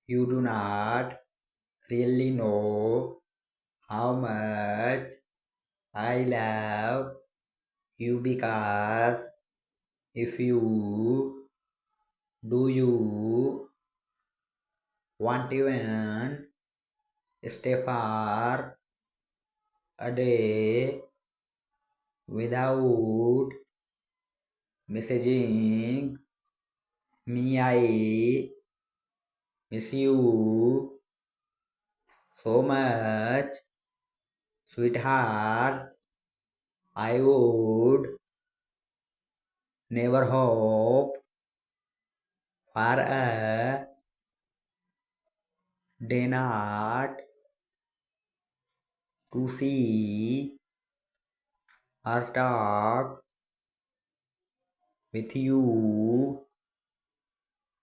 You do not really know how much I love you because if you do you want even stay far a day without messaging me. I miss you so much, sweetheart. I would never hope for a day not to see or talk with you.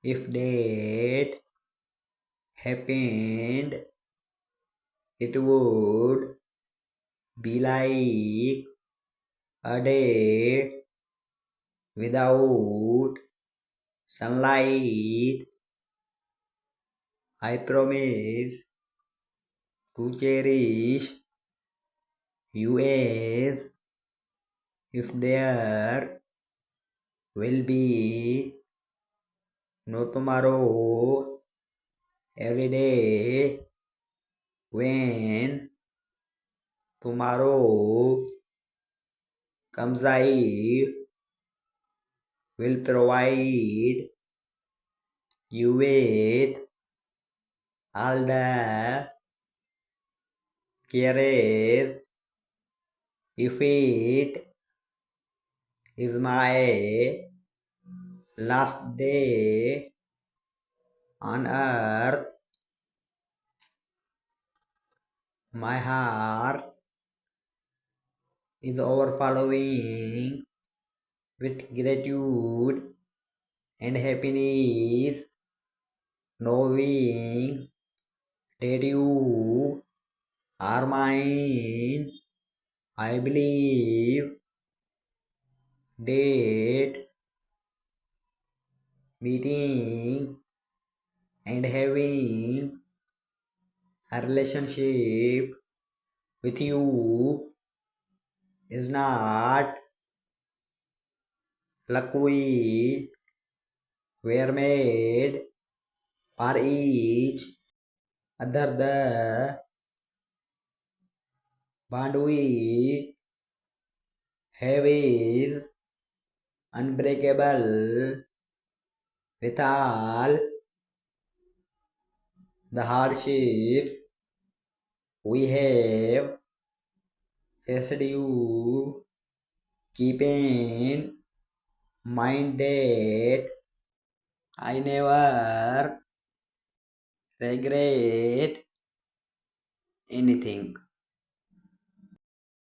If that happened, it would be like a day without sunlight. I promise to cherish you as if there will be no tomorrow. Every day when tomorrow comes, I will provide you with all the cares. If it is my last day on earth, my heart is overflowing with gratitude and happiness, knowing that you are mine. I believe that meeting and having a relationship with you is not luck. We were made for each other. The bond we have is unbreakable. With all the hardships we have faced, you keep in mind that I never regret anything.